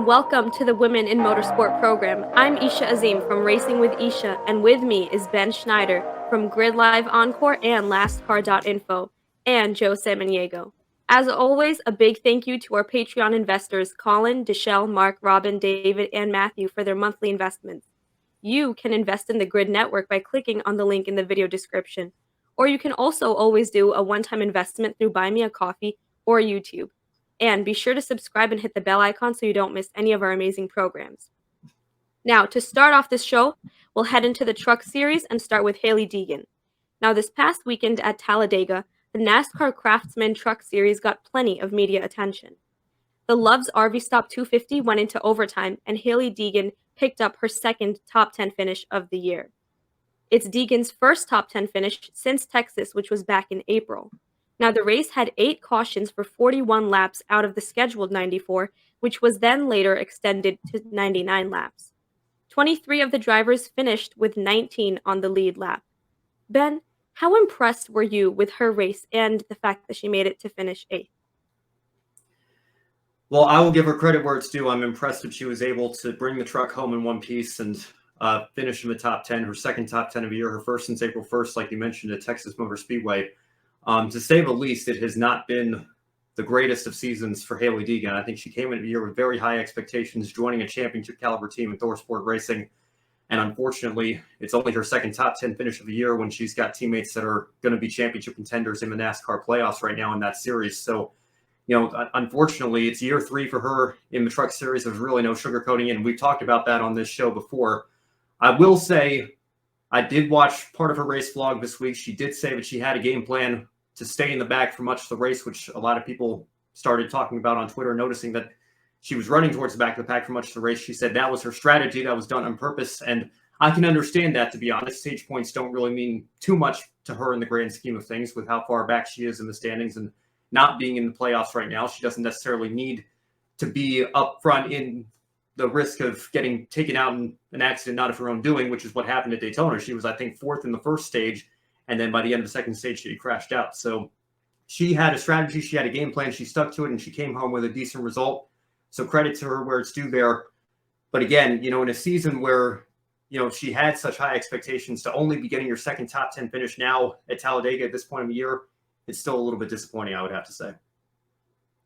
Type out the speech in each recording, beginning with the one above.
welcome to the Women in Motorsport program. I'm Isha Azim from Racing with Isha, and with me is Ben Schneider from Grid Live Encore and LastCar.info, and Joe Samaniego. As always, a big thank you to our Patreon investors Colin, Deshelle, Mark, Robin, David, and Matthew for their monthly investments. You can invest in the Grid Network by clicking on the link in the video description, or you can also always do a one-time investment through Buy Me a Coffee or YouTube. And be sure to subscribe and hit the bell icon so you don't miss any of our amazing programs. Now, to start off this show, we'll head into the Truck Series and start with Hailie Deegan. Now, this past weekend at Talladega, the NASCAR Craftsman Truck Series got plenty of media attention. The Love's RV Stop 250 went into overtime, and Hailie Deegan picked up her second top 10 finish of the year. It's Deegan's first top 10 finish since Texas, which was back in April. Now, the race had 8 cautions for 41 laps out of the scheduled 94, which was then later extended to 99 laps. 23 of the drivers finished with 19 on the lead lap. Ben, how impressed were you with her race and the fact that she made it to finish 8th? Well, I will give her credit where it's due. I'm impressed that she was able to bring the truck home in one piece and finish in the top 10, her second top 10 of the year, her first since April 1st, like you mentioned, at Texas Motor Speedway. To say the least, it has not been the greatest of seasons for Hailie Deegan. I think she came into the year with very high expectations, joining a championship caliber team in Motorsport Racing. And unfortunately, it's only her second top 10 finish of the year when she's got teammates that are going to be championship contenders in the NASCAR playoffs right now in that series. So, unfortunately, it's year 3 for her in the Truck Series. There's really no sugarcoating it. And we've talked about that on this show before. I will say I did watch part of her race vlog this week. She did say that she had a game plan to stay in the back for much of the race, which a lot of people started talking about on Twitter, noticing that she was running towards the back of the pack for much of the race. She said that was her strategy. That was done on purpose. And I can understand that, to be honest. Stage points don't really mean too much to her in the grand scheme of things with how far back she is in the standings and not being in the playoffs right now. She doesn't necessarily need to be up front in the risk of getting taken out in an accident not of her own doing, which is what happened at Daytona. She was, I think, 4th in the first stage. And then by the end of the second stage, she crashed out. So she had a strategy. She had a game plan. She stuck to it, and she came home with a decent result. So credit to her where it's due there. But again, in a season where, she had such high expectations to only be getting your second top 10 finish now at Talladega at this point in the year, it's still a little bit disappointing, I would have to say.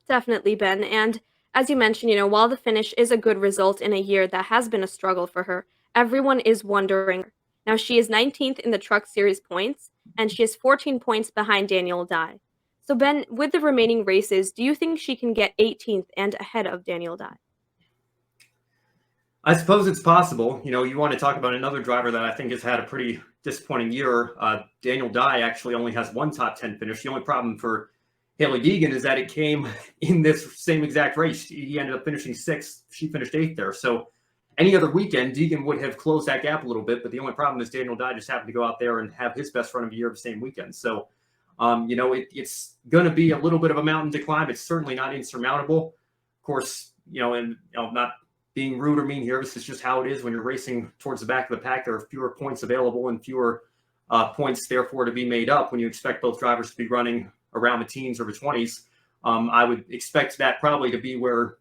Definitely, Ben. And as you mentioned, while the finish is a good result in a year that has been a struggle for her, everyone is wondering. Now, she is 19th in the Truck Series points, and she is 14 points behind Daniel Dye. So, Ben, with the remaining races, do you think she can get 18th and ahead of Daniel Dye? I suppose it's possible. You want to talk about another driver that I think has had a pretty disappointing year. Daniel Dye actually only has 1 top 10 finish. The only problem for Hailie Deegan is that it came in this same exact race. He ended up finishing 6th. She finished 8th there. So any other weekend, Deegan would have closed that gap a little bit, but the only problem is Daniel Dye just happened to go out there and have his best run of the year the same weekend. So, it's going to be a little bit of a mountain to climb. It's certainly not insurmountable. Of course, and not being rude or mean here, this is just how it is when you're racing towards the back of the pack. There are fewer points available and fewer points, therefore, to be made up when you expect both drivers to be running around the teens or the 20s. I would expect that probably to be where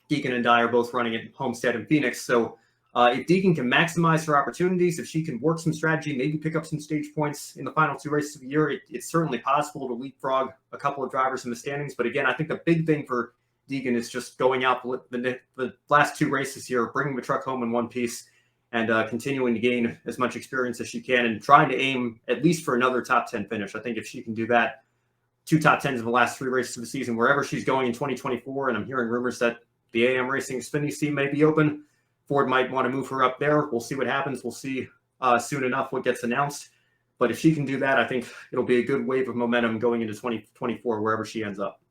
Deegan and Dye are both running at Homestead and Phoenix. So if Deegan can maximize her opportunities, if she can work some strategy, maybe pick up some stage points in the final 2 races of the year, it's certainly possible to leapfrog a couple of drivers in the standings. But again, I think the big thing for Deegan is just going out the last 2 races here, bringing the truck home in one piece and continuing to gain as much experience as she can and trying to aim at least for another top 10 finish. I think if she can do that, 2 top 10s in the last 3 races of the season, wherever she's going in 2024, and I'm hearing rumors that the AM Racing Xfinity may be open. Ford might want to move her up there. We'll see what happens. We'll see soon enough what gets announced. But if she can do that, I think it'll be a good wave of momentum going into 2024, wherever she ends up.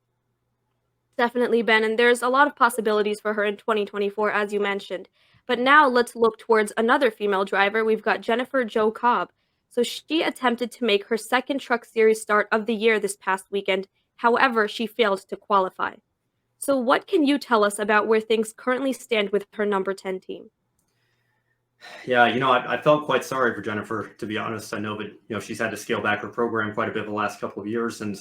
Definitely, Ben. And there's a lot of possibilities for her in 2024, as you mentioned. But now let's look towards another female driver. We've got Jennifer Jo Cobb. So she attempted to make her second Truck Series start of the year this past weekend. However, she failed to qualify. So what can you tell us about where things currently stand with her number 10 team? Yeah, I felt quite sorry for Jennifer, to be honest. I know that, she's had to scale back her program quite a bit the last couple of years. And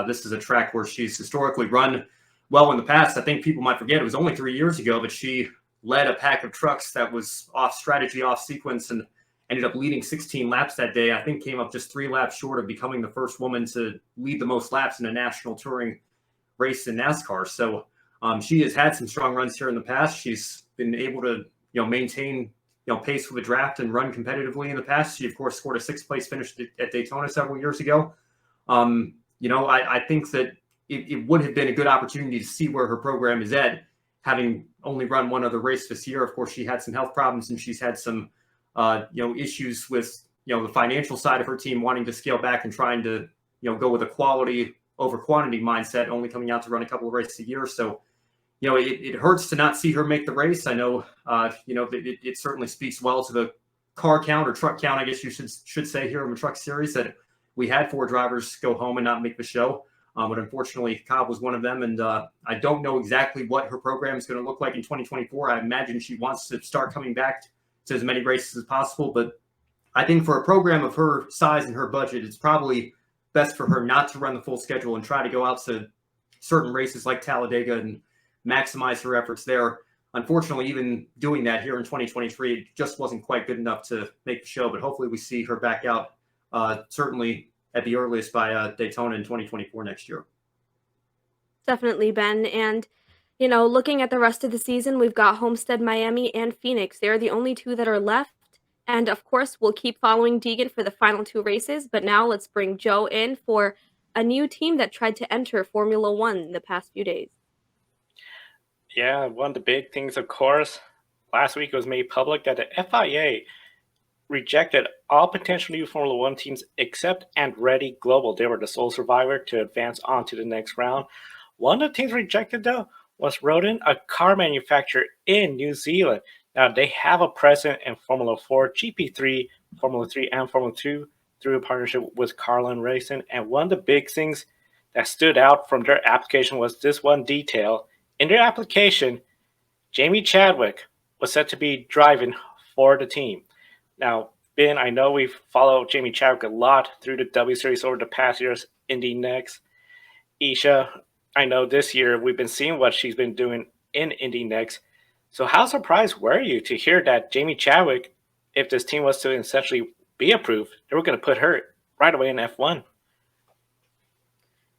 this is a track where she's historically run well in the past. I think people might forget it was only 3 years ago, but she led a pack of trucks that was off strategy, off sequence, and ended up leading 16 laps that day. I think came up just 3 laps short of becoming the first woman to lead the most laps in a national touring race in NASCAR. So she has had some strong runs here in the past. She's been able to, maintain, pace with the draft and run competitively in the past. She, of course, scored a 6th-place finish at Daytona several years ago. I think that it would have been a good opportunity to see where her program is at, having only run one other race this year. Of course, she had some health problems, and she's had some, issues with, the financial side of her team wanting to scale back and trying to, go with a quality over quantity mindset, only coming out to run a couple of races a year. So, it hurts to not see her make the race. I know, it certainly speaks well to the car count or truck count, I guess you should say, here in the Truck Series, that we had 4 drivers go home and not make the show. But unfortunately, Cobb was one of them. And I don't know exactly what her program is going to look like in 2024. I imagine she wants to start coming back to as many races as possible. But I think for a program of her size and her budget, it's probably best for her not to run the full schedule and try to go out to certain races like Talladega and maximize her efforts there. Unfortunately, even doing that here in 2023, it just wasn't quite good enough to make the show. But hopefully we see her back out, certainly at the earliest by Daytona in 2024 next year. Definitely, Ben. And, looking at the rest of the season, we've got Homestead, Miami, and Phoenix. They're the only 2 that are left. And of course, we'll keep following Deegan for the final 2 races. But now let's bring Joe in for a new team that tried to enter Formula One in the past few days. Yeah, one of the big things, of course, last week it was made public that the FIA rejected all potential new Formula One teams except Andretti Global. They were the sole survivor to advance on to the next round. One of the teams rejected, though, was Rodin, a car manufacturer in New Zealand. Now, they have a presence in Formula 4, GP3, Formula 3, and Formula 2 through a partnership with Carlin Racing. And one of the big things that stood out from their application was this one detail. In their application, Jamie Chadwick was set to be driving for the team. Now, Ben, I know we've followed Jamie Chadwick a lot through the W Series over the past years, Indy Next. Isha, I know this year we've been seeing what she's been doing in Indy Next. So how surprised were you to hear that Jamie Chadwick, if this team was to essentially be approved, they were going to put her right away in F1?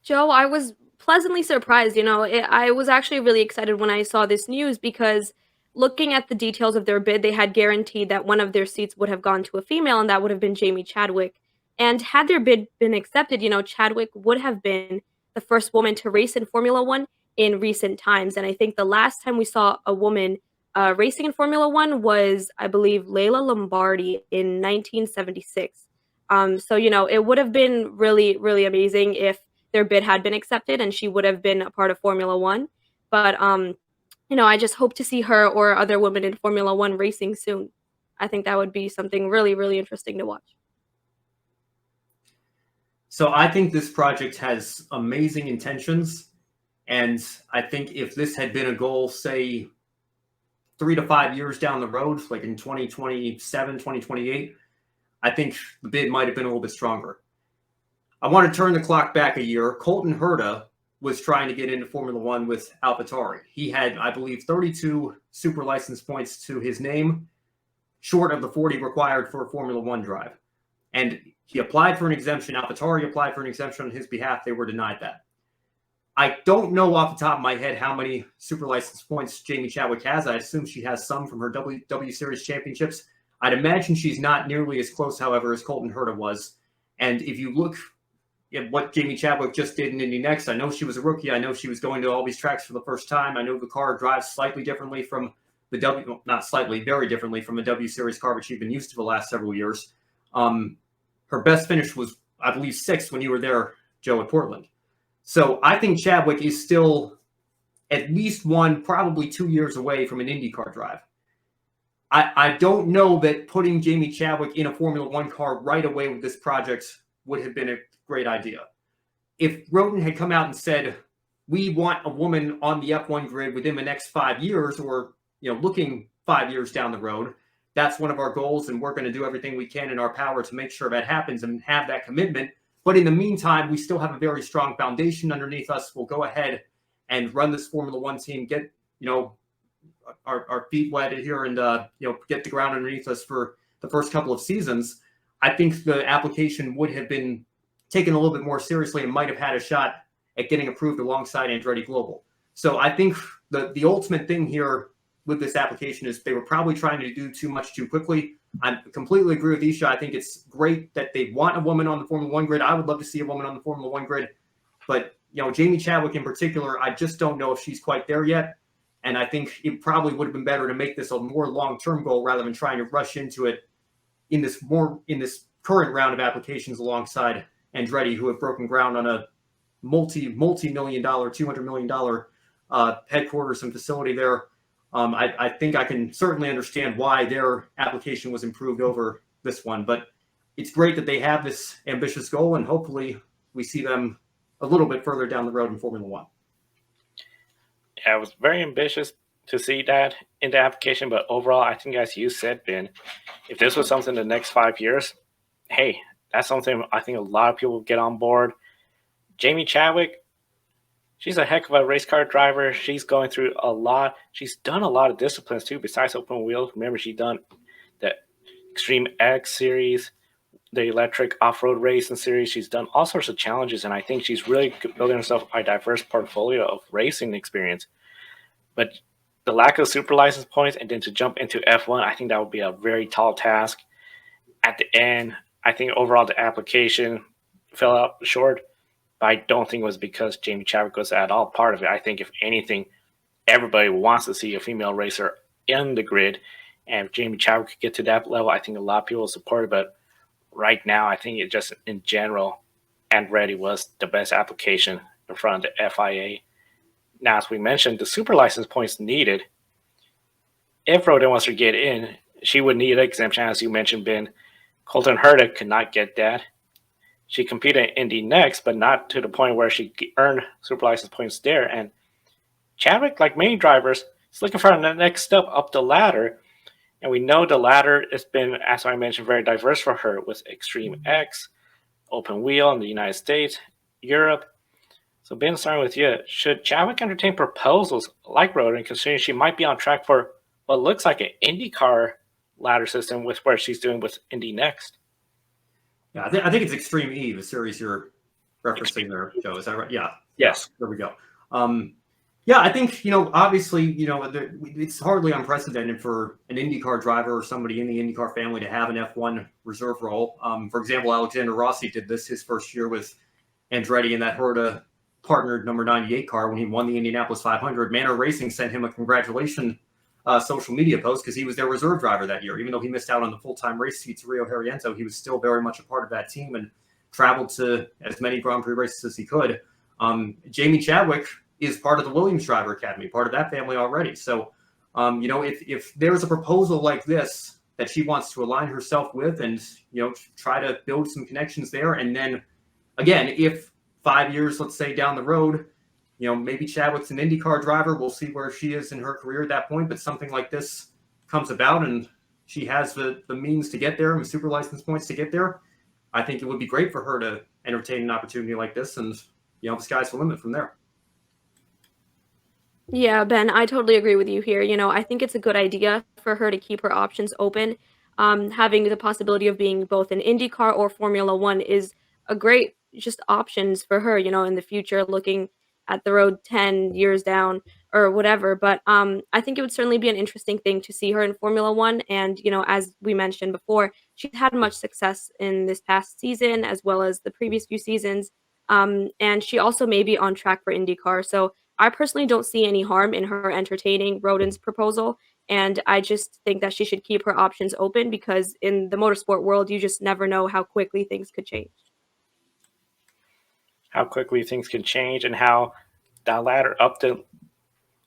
Joe, I was pleasantly surprised. I was actually really excited when I saw this news because looking at the details of their bid, they had guaranteed that one of their seats would have gone to a female, and that would have been Jamie Chadwick. And had their bid been accepted, Chadwick would have been the first woman to race in Formula One in recent times. And I think the last time we saw a woman racing in Formula One was, I believe, Layla Lombardi in 1976. So, it would have been really, really amazing if their bid had been accepted and she would have been a part of Formula One. But, I just hope to see her or other women in Formula One racing soon. I think that would be something really, really interesting to watch. So I think this project has amazing intentions. And I think if this had been a goal, say, 3 to 5 years down the road, like in 2027, 2028, I think the bid might have been a little bit stronger. I want to turn the clock back a year. Colton Herta was trying to get into Formula One with AlphaTauri. He had, I believe, 32 super license points to his name, short of the 40 required for a Formula One drive. And he applied for an exemption. AlphaTauri applied for an exemption on his behalf. They were denied that. I don't know off the top of my head how many super license points Jamie Chadwick has. I assume she has some from her W Series championships. I'd imagine she's not nearly as close, however, as Colton Herta was. And if you look at what Jamie Chadwick just did in Indy Next, I know she was a rookie. I know she was going to all these tracks for the first time. I know the car drives slightly differently from the not slightly, very differently from a W Series car, which she'd been used to the last several years. Her best finish was, I believe, 6th when you were there, Joe, at Portland. So I think Chadwick is still at least 1, probably 2 years away from an IndyCar drive. I don't know that putting Jamie Chadwick in a Formula One car right away with this project would have been a great idea. If Rodin had come out and said, we want a woman on the F1 grid within the next 5 years, or looking 5 years down the road, that's one of our goals, and we're going to do everything we can in our power to make sure that happens and have that commitment. But in the meantime, we still have a very strong foundation underneath us. We'll go ahead and run this Formula One team, get our feet wet here and get the ground underneath us for the first couple of seasons, I think the application would have been taken a little bit more seriously and might have had a shot at getting approved alongside Andretti Global. So I think the ultimate thing here with this application is they were probably trying to do too much too quickly. I completely agree with Isha. I think it's great that they want a woman on the Formula One grid. I would love to see a woman on the Formula One grid, but Jamie Chadwick in particular, I just don't know if she's quite there yet. And I think it probably would have been better to make this a more long-term goal rather than trying to rush into it in this current round of applications alongside Andretti, who have broken ground on a multi-million dollar, $200 million headquarters and facility there. I think I can certainly understand why their application was improved over this one, but it's great that they have this ambitious goal, and hopefully we see them a little bit further down the road in Formula One. Yeah, it was very ambitious to see that in the application, but overall, I think as you said, Ben, if this was something in the next 5 years, hey, that's something I think a lot of people will get on board. Jamie Chadwick, she's a heck of a race car driver. She's going through a lot. She's done a lot of disciplines too, besides open wheel. Remember, she done the Extreme X series, the electric off-road racing series. She's done all sorts of challenges, and I think she's really building herself a diverse portfolio of racing experience. But the lack of super license points and then to jump into F1, I think that would be a very tall task. At the end, I think overall the application fell out short, but I don't think it was because Jamie Chadwick was at all part of it. I think if anything, everybody wants to see a female racer in the grid, and if Jamie Chadwick could get to that level, I think a lot of people will support it. But right now, I think it just in general, Andretti was the best application in front of the FIA. Now, as we mentioned, the super license points needed. If Rodin wants to get in, she would need an exemption, as you mentioned, Ben. Colton Herta could not get that. She competed in Indy next, but not to the point where she earned super license points there. And Chadwick, like many drivers, is looking for the next step up the ladder. And we know the ladder has been, as I mentioned, very diverse for her with Extreme X, open wheel in the United States, Europe. So Ben, starting with you, should Chadwick entertain proposals like Rodin, considering she might be on track for what looks like an IndyCar ladder system with where she's doing with Indy next? Yeah, I think it's Extreme E, the series you're referencing there, Joe. Is that right? Yeah. Yes. There we go. Yeah, I think, obviously, it's hardly unprecedented for an IndyCar driver or somebody in the IndyCar family to have an F1 reserve role. For example, Alexander Rossi did this his first year with Andretti in that Herta partnered number 98 car when he won the Indianapolis 500. Manor Racing sent him a congratulation social media post because he was their reserve driver that year. Even though he missed out on the full-time race seat to Rio Harriento, he was still very much a part of that team and traveled to as many Grand Prix races as he could. Jamie Chadwick is part of the Williams Driver Academy, part of that family already. So, if there's a proposal like this that she wants to align herself with and, try to build some connections there. And then, again, if 5 years, let's say, down the road, maybe Chadwick's an IndyCar driver. We'll see where she is in her career at that point. But something like this comes about and she has the means to get there and the super license points to get there. I think it would be great for her to entertain an opportunity like this. And, the sky's the limit from there. Yeah, Ben, I totally agree with you here. I think it's a good idea for her to keep her options open. Having the possibility of being both an IndyCar or Formula One is a great just options for her, in the future, looking at the road 10 years down or whatever. But I think it would certainly be an interesting thing to see her in Formula One. And, as we mentioned before, she's had much success in this past season as well as the previous few seasons. And she also may be on track for IndyCar. So I personally don't see any harm in her entertaining Rodin's proposal. And I just think that she should keep her options open because in the motorsport world, you just never know how quickly things could change. How quickly things can change and how that ladder up to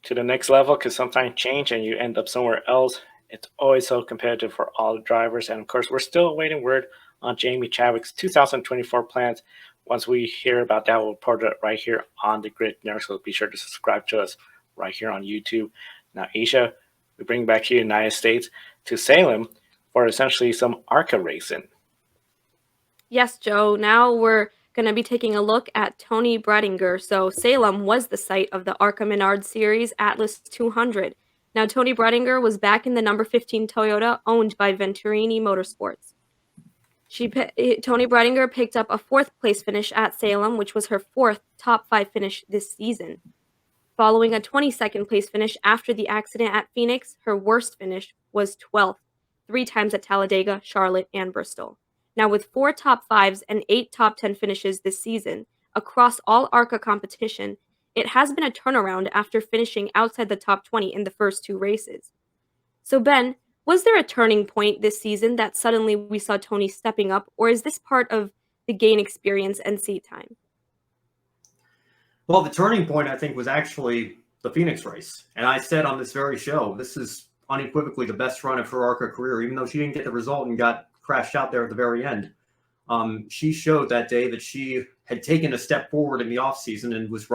the next level could sometimes change and you end up somewhere else. It's always so competitive for all the drivers. And of course, we're still awaiting word on Jamie Chadwick's 2024 plans. Once we hear about that, we'll report it right here on the Grid Network. So be sure to subscribe to us right here on YouTube. Now, Isha, we bring back to the United States to Salem for essentially some ARCA racing. Yes, Joe. Now we're going to be taking a look at Tony Bredinger. So Salem was the site of the ARCA Menard Series Atlas 200. Now, Tony Bredinger was back in the number 15 Toyota owned by Venturini Motorsports. Tony Bredinger picked up a 4th place finish at Salem, which was her 4th top 5 finish this season. Following a 22nd place finish after the accident at Phoenix, her worst finish was 12th, 3 times at Talladega, Charlotte, and Bristol. Now, with 4 top 5s and 8 top 10 finishes this season across all ARCA competition, it has been a turnaround after finishing outside the top 20 in the first 2 races. So, Ben, was there a turning point this season that suddenly we saw Tony stepping up, or is this part of the gain experience and seat time? Well, the turning point, I think, was actually the Phoenix race. And I said on this very show, this is unequivocally the best run of her ARCA career, even though she didn't get the result and got crashed out there at the very end. She showed that day that she had taken a step forward in the offseason and was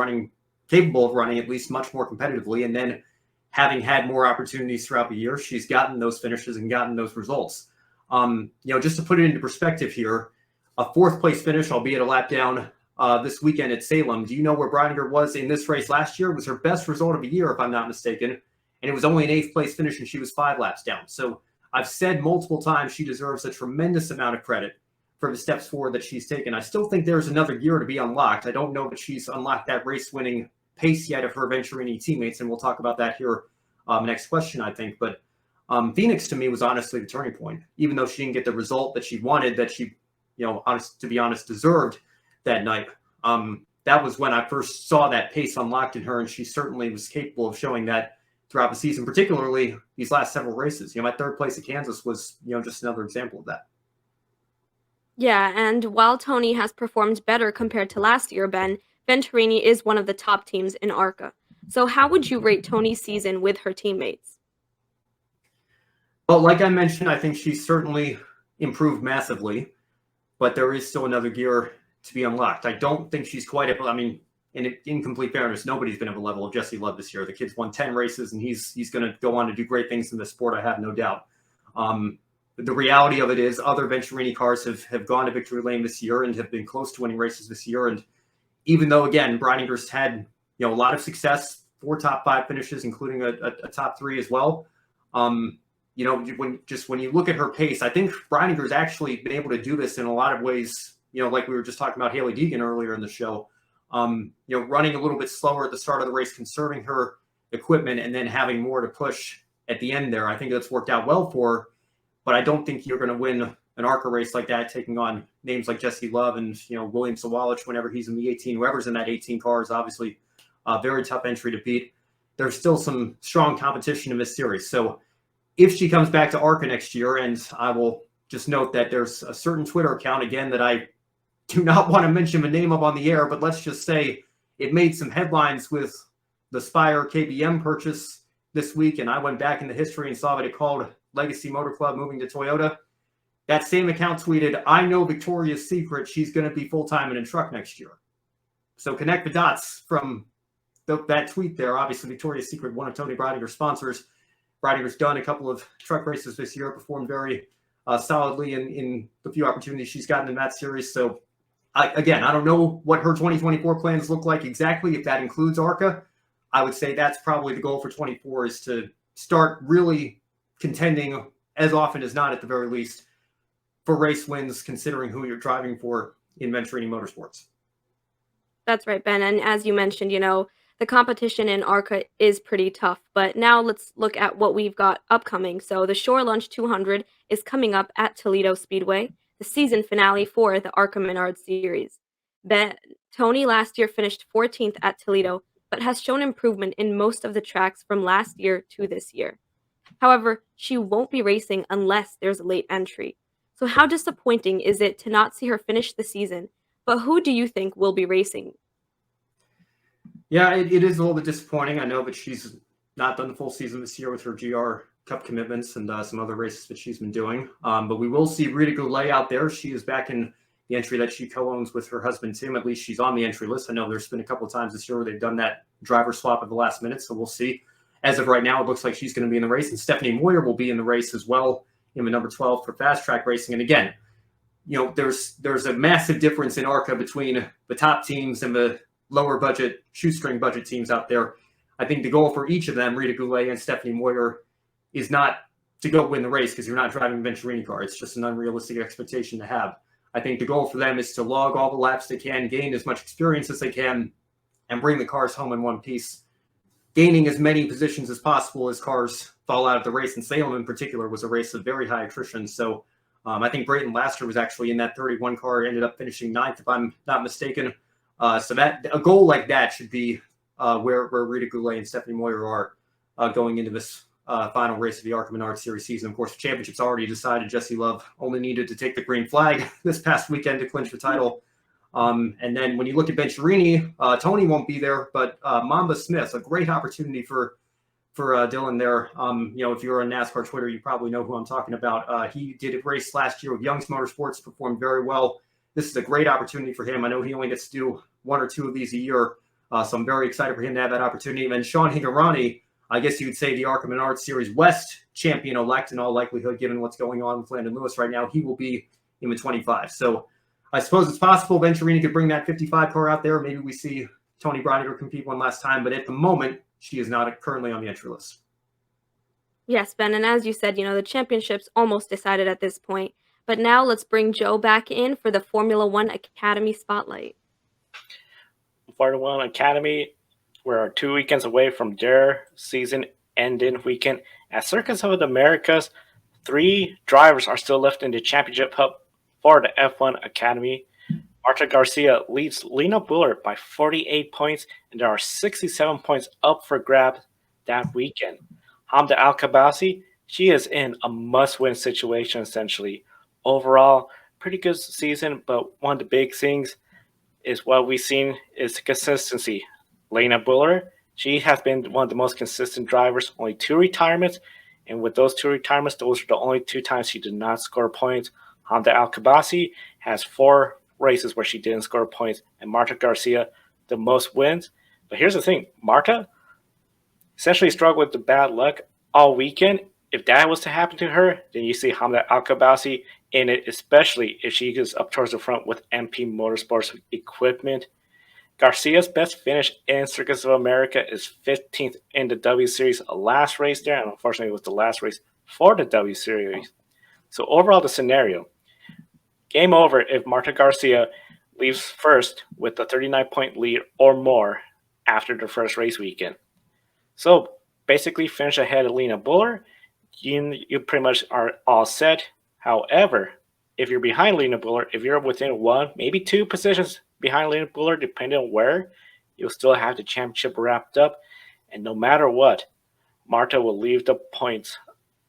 capable of running at least much more competitively. And then having had more opportunities throughout the year, she's gotten those finishes and gotten those results. Just to put it into perspective here, a 4th place finish, albeit a lap down, this weekend at Salem. Do you know where Bredinger was in this race last year? It was her best result of the year, if I'm not mistaken. And it was only an 8th place finish, and she was 5 laps down. So I've said multiple times she deserves a tremendous amount of credit for the steps forward that she's taken. I still think there's another gear to be unlocked. I don't know that she's unlocked that race-winning pace yet of her Venturini teammates, and we'll talk about that here next question, I think. But Phoenix, to me, was honestly the turning point. Even though she didn't get the result that she wanted, that she, to be honest, deserved that night. That was when I first saw that pace unlocked in her, and she certainly was capable of showing that throughout the season, particularly these last several races. My 3rd place at Kansas was, just another example of that. Yeah, and while Tony has performed better compared to last year, Ben, Venturini is one of the top teams in ARCA. So how would you rate Tony's season with her teammates? Well, like I mentioned, I think she's certainly improved massively, but there is still another gear to be unlocked. I don't think she's quite at, in complete fairness, nobody's been at the level of Jesse Love this year. The kid's won 10 races, and he's going to go on to do great things in the sport, I have no doubt. The reality of it is other Venturini cars have gone to victory lane this year and have been close to winning races this year. And even though, again, Breininger's had a lot of success, 4 top 5 finishes, including a top 3 as well. When you look at her pace, I think Breininger's actually been able to do this in a lot of ways. Like we were just talking about Hailie Deegan earlier in the show. Running a little bit slower at the start of the race, conserving her equipment, and then having more to push at the end there. I think that's worked out well for her. But I don't think you're going to win an ARCA race like that, taking on names like Jesse Love and William Sawalich whenever he's in the 18. Whoever's in that 18 car is obviously a very tough entry to beat. There's still some strong competition in this series. So if she comes back to ARCA next year, and I will just note that there's a certain Twitter account, again, that I do not want to mention the name of on the air, but let's just say it made some headlines with the Spire KBM purchase this week, and I went back in the history and saw that it called Legacy Motor Club moving to Toyota. That same account tweeted, "I know Victoria's Secret, she's going to be full-time in a truck next year." So connect the dots from that tweet there. Obviously, Victoria's Secret, one of Tony Breidinger's sponsors. Breidinger's done a couple of truck races this year, performed very solidly in the few opportunities she's gotten in that series. So I don't know what her 2024 plans look like exactly, if that includes ARCA. I would say that's probably the goal for 24, is to start really contending as often as not, at the very least, for race wins, considering who you're driving for in Venturini Motorsports. That's right, Ben. And as you mentioned, the competition in ARCA is pretty tough. But now let's look at what we've got upcoming. So the Shore Lunch 200 is coming up at Toledo Speedway, the season finale for the ARCA Menard Series. Tony last year finished 14th at Toledo, but has shown improvement in most of the tracks from last year to this year. However, she won't be racing unless there's a late entry. So how disappointing is it to not see her finish the season? But who do you think will be racing? Yeah, it is a little bit disappointing. I know that she's not done the full season this year with her GR Cup commitments and some other races that she's been doing. But we will see Rita Goulet out there. She is back in the entry that she co-owns with her husband, Tim. At least she's on the entry list. I know there's been a couple of times this year where they've done that driver swap at the last minute, so we'll see. As of right now, it looks like she's going to be in the race, and Stephanie Moyer will be in the race as well in the number 12 for fast track racing. And again, there's a massive difference in ARCA between the top teams and the lower budget, shoestring budget teams out there. I think the goal for each of them, Rita Goulet and Stephanie Moyer, is not to go win the race because you're not driving a Venturini car. It's just an unrealistic expectation to have. I think the goal for them is to log all the laps they can, gain as much experience as they can, and bring the cars home in one piece, gaining as many positions as possible as cars fall out of the race. And Salem in particular was a race of very high attrition. So I think Brayton Laster was actually in that 31 car, ended up finishing 9th, if I'm not mistaken. So that a goal like that should be where Rita Goulet and Stephanie Moyer are going into this final race of the ARCA Menard Series season. Of course, the championship's already decided. Jesse Love only needed to take the green flag this past weekend to clinch the title. And then when you look at Venturini, Tony won't be there, but Mamba Smith, a great opportunity for Dylan there. If you're on NASCAR Twitter, you probably know who I'm talking about. He did a race last year with Young's Motorsports, performed very well. This is a great opportunity for him. I know he only gets to do 1 or 2 of these a year, so I'm very excited for him to have that opportunity. And then Sean Higurani, I guess you would say the ARCA Menard Series West champion-elect in all likelihood, given what's going on with Landon Lewis right now. He will be in the 25. So I suppose it's possible Venturini could bring that 55 car out there. Maybe we see Tony Broniger compete one last time, but at the moment, she is not currently on the entry list. Yes, Ben, and as you said, the championship's almost decided at this point. But now let's bring Joe back in for the Formula One Academy Spotlight. Formula One Academy, we're 2 weekends away from their season-ending weekend. At Circus of the Americas, 3 drivers are still left in the championship hub for the F1 Academy. Marta Garcia leads Lena Bullard by 48 points, and there are 67 points up for grabs that weekend. Hamda Al-Kabasi, she is in a must-win situation, essentially. Overall, pretty good season, but one of the big things is what we've seen is the consistency. Lena Bullard, she has been one of the most consistent drivers, only 2 retirements, and with those 2 retirements, those are the only 2 times she did not score points. Hamda Al-Kabasi has 4 races where she didn't score points, and Marta Garcia, the most wins. But here's the thing, Marta essentially struggled with the bad luck all weekend. If that was to happen to her, then you see Hamda Al-Kabasi in it, especially if she gets up towards the front with MP Motorsports equipment. Garcia's best finish in Circus of America is 15th in the W Series, a last race there, and unfortunately it was the last race for the W Series. So overall, the scenario, game over if Marta Garcia leaves first with a 39-point lead or more after the first race weekend. So basically finish ahead of Lena Bullard, you pretty much are all set. However, if you're behind Lena Bullard, if you're within 1, maybe 2 positions behind Lena Bullard, depending on where, you'll still have the championship wrapped up. And no matter what, Marta will leave the points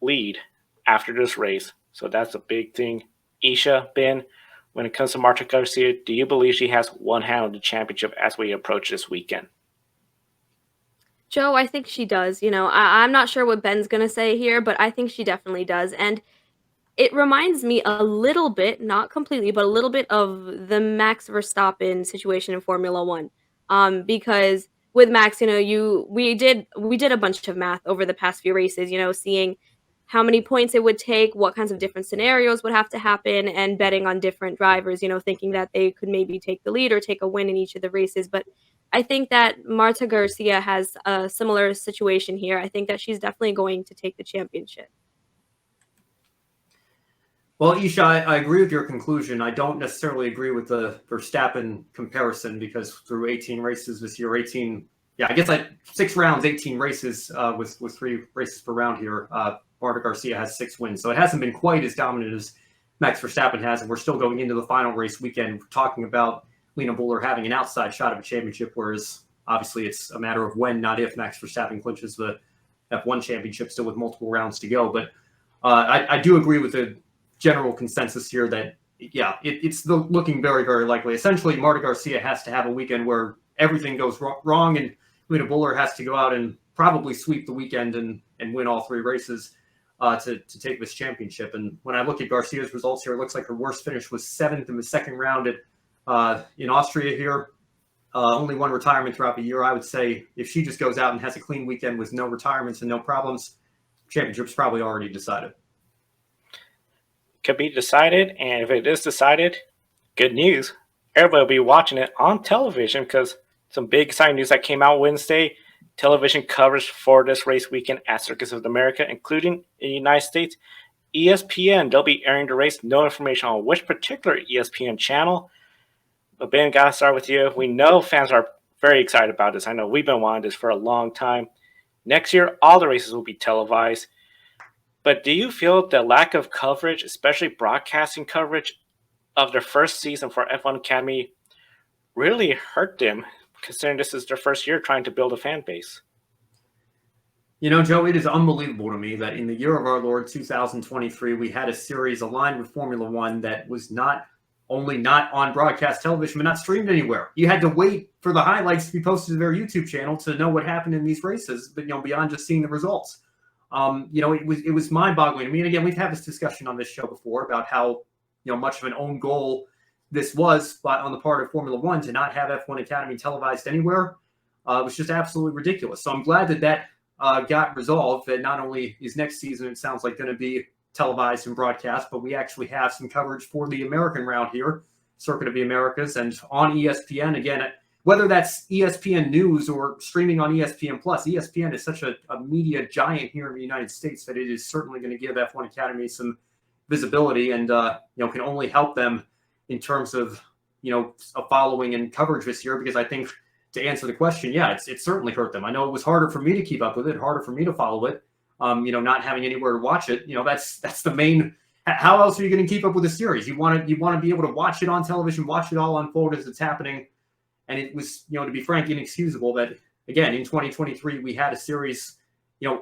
lead after this race. So that's a big thing. Isha, Ben, when it comes to Marta Garcia, do you believe she has one hand on the championship as we approach this weekend? Joe, I think she does. I'm not sure what Ben's going to say here, but I think she definitely does. And it reminds me a little bit, not completely, but a little bit of the Max Verstappen situation in Formula One. Because with Max, we did a bunch of math over the past few races, seeing how many points it would take, what kinds of different scenarios would have to happen, and betting on different drivers, thinking that they could maybe take the lead or take a win in each of the races. But I think that Marta Garcia has a similar situation here. I think that she's definitely going to take the championship. Well, Isha, I agree with your conclusion. I don't necessarily agree with the Verstappen comparison because through 18 races this year, 6 rounds, 18 races with 3 races per round here. Marta Garcia has 6 wins. So it hasn't been quite as dominant as Max Verstappen has, and we're still going into the final race weekend. We're talking about Lena Bullard having an outside shot of a championship, whereas obviously it's a matter of when, not if, Max Verstappen clinches the F1 championship still with multiple rounds to go. But I do agree with the general consensus here that, it's looking very, very likely. Essentially, Marta Garcia has to have a weekend where everything goes wrong, and Lena Bullard has to go out and probably sweep the weekend and win all 3 races to take this championship. And when I look at Garcia's results here, it looks like her worst finish was 7th in the second round in Austria here. Only 1 retirement throughout the year. I would say if she just goes out and has a clean weekend with no retirements and no problems, championship's probably already decided. Could be decided, and if it is decided, good news. Everybody will be watching it on television because some big exciting news that came out Wednesday. television coverage for this race weekend at Circus of America, including in the United States. ESPN, they'll be airing the race. No information on which particular ESPN channel. But Ben, gotta start with you. We know fans are very excited about this. I know we've been wanting this for a long time. Next year, all the races will be televised. But do you feel the lack of coverage, especially broadcasting coverage of their first season for F1 Academy, really hurt them, considering this is their first year trying to build a fan base? You know, Joe, it is unbelievable to me that in the year of our Lord 2023, we had a series aligned with Formula One that was not only not on broadcast television, but not streamed anywhere. You had to wait for the highlights to be posted to their YouTube channel to know what happened in these races, but beyond just seeing the results. It was mind-boggling. I mean, again, we've had this discussion on this show before about how much of an own goal this was, but on the part of Formula One to not have F1 Academy televised anywhere was just absolutely ridiculous. So I'm glad that got resolved. That not only is next season, it sounds like, going to be televised and broadcast, but we actually have some coverage for the American round here, Circuit of the Americas, and on ESPN. Again, whether that's ESPN News or streaming on ESPN Plus, ESPN is such a media giant here in the United States that it is certainly going to give F1 Academy some visibility, and can only help them in terms of a following and coverage this year. Because I think, to answer the question, yeah, it certainly hurt them. I know it was harder for me to keep up with it, harder for me to follow it. Not having anywhere to watch it, that's the main. How else are you going to keep up with the series? You want to be able to watch it on television, watch it all unfold as it's happening. And it was, to be frank, inexcusable that, again, in 2023, we had a series,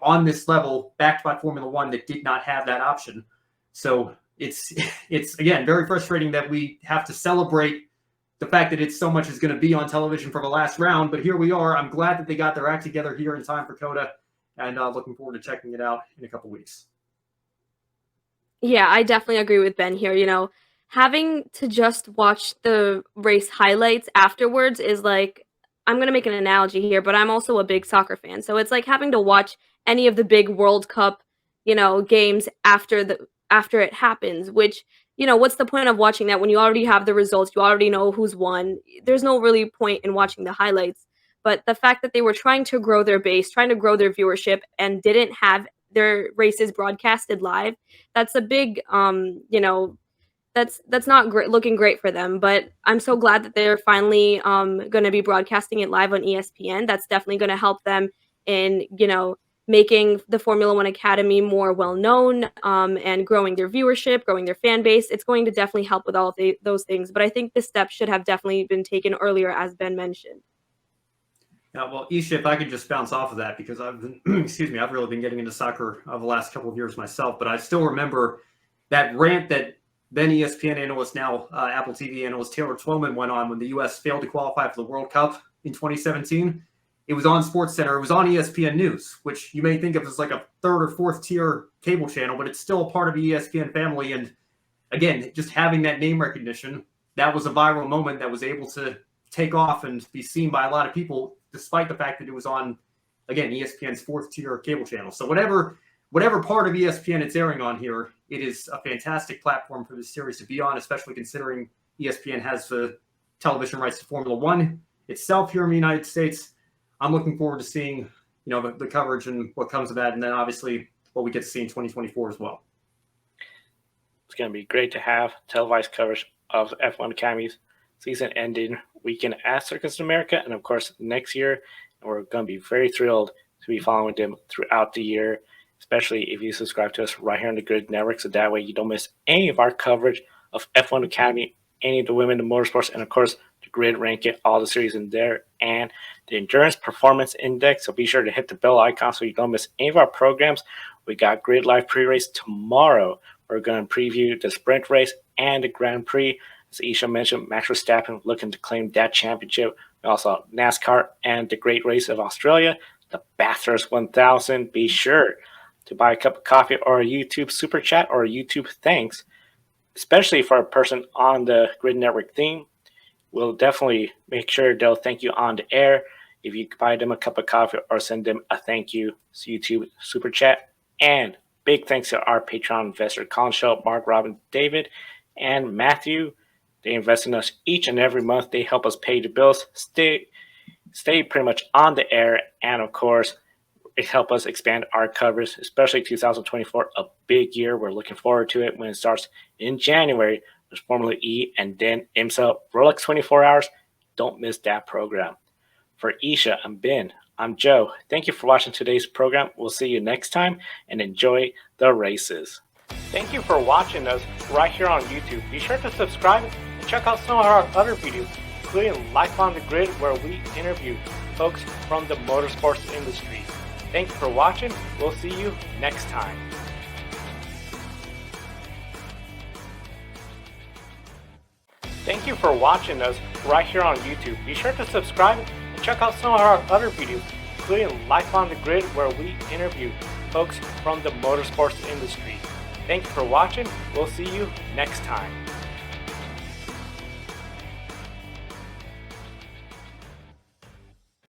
on this level, backed by Formula One, that did not have that option. So it's again, very frustrating that we have to celebrate the fact that it's so much is going to be on television for the last round. But here we are. I'm glad that they got their act together here in time for COTA, and looking forward to checking it out in a couple weeks. Yeah, I definitely agree with Ben here. Having to just watch the race highlights afterwards is like, I'm going to make an analogy here, but I'm also a big soccer fan. So it's like having to watch any of the big World Cup, games after it happens, which, what's the point of watching that when you already have the results, you already know who's won. There's no really point in watching the highlights. But the fact that they were trying to grow their base, trying to grow their viewership, and didn't have their races broadcasted live, that's a big, that's not great, looking great for them. But I'm so glad that they're finally going to be broadcasting it live on ESPN. That's definitely going to help them in, making the Formula One Academy more well-known, and growing their viewership, growing their fan base. It's going to definitely help with all of those things. But I think this step should have definitely been taken earlier, as Ben mentioned. Yeah, well, Isha, if I could just bounce off of that, because I've been, I've really been getting into soccer over the last couple of years myself, but I still remember that rant that then ESPN analyst, now Apple TV analyst Taylor Twellman went on when the U.S. failed to qualify for the World Cup in 2017. It was on SportsCenter. It was on ESPN News, which you may think of as like a third or fourth tier cable channel, but it's still a part of the ESPN family. And again, just having that name recognition, that was a viral moment that was able to take off and be seen by a lot of people, despite the fact that it was on, again, ESPN's fourth tier cable channel. So whatever part of ESPN it's airing on here, it is a fantastic platform for this series to be on, especially considering ESPN has the television rights to Formula One itself here in the United States. I'm looking forward to seeing, the coverage and what comes of that, and then obviously what we get to see in 2024 as well. It's going to be great to have televised coverage of F1 Academy's season-ending weekend at Circus America, and of course next year. And we're going to be very thrilled to be following them throughout the year, especially if you subscribe to us right here on the Grid Network, so that way you don't miss any of our coverage of F1 Academy, any of the women in motorsports, and of course the Grid ranking, all the series in there, and the Endurance Performance Index. So be sure to hit the bell icon so you don't miss any of our programs. We got Grid Live pre-race tomorrow. We're going to preview the sprint race and the Grand Prix. As Isha mentioned, Max Verstappen looking to claim that championship. We also have NASCAR and the Great Race of Australia, the Bathurst 1000. Be sure to buy a cup of coffee or a YouTube super chat or a YouTube thanks, especially for a person on the Grid Network theme. We'll definitely make sure they'll thank you on the air if you buy them a cup of coffee or send them a thank you YouTube super chat. And big thanks to our Patreon investor, Colin Schell, Mark, Robin, David, and Matthew. They invest in us each and every month. They help us pay the bills, stay stay pretty much on the air, and of course, it helped us expand our coverage, especially 2024, a big year. We're looking forward to it when it starts in January. There's Formula E and then IMSA, Rolex 24 Hours. Don't miss that program. For Isha and Ben, I'm Joe. Thank you for watching today's program. We'll see you next time, and enjoy the races. Thank you for watching us right here on YouTube. Be sure to subscribe and check out some of our other videos, including Life on the Grid, where we interview folks from the motorsports industry. Thank you for watching. We'll see you next time. Thank you for watching us right here on YouTube. Be sure to subscribe and check out some of our other videos, including Life on the Grid, where we interview folks from the motorsports industry. Thank you for watching. We'll see you next time.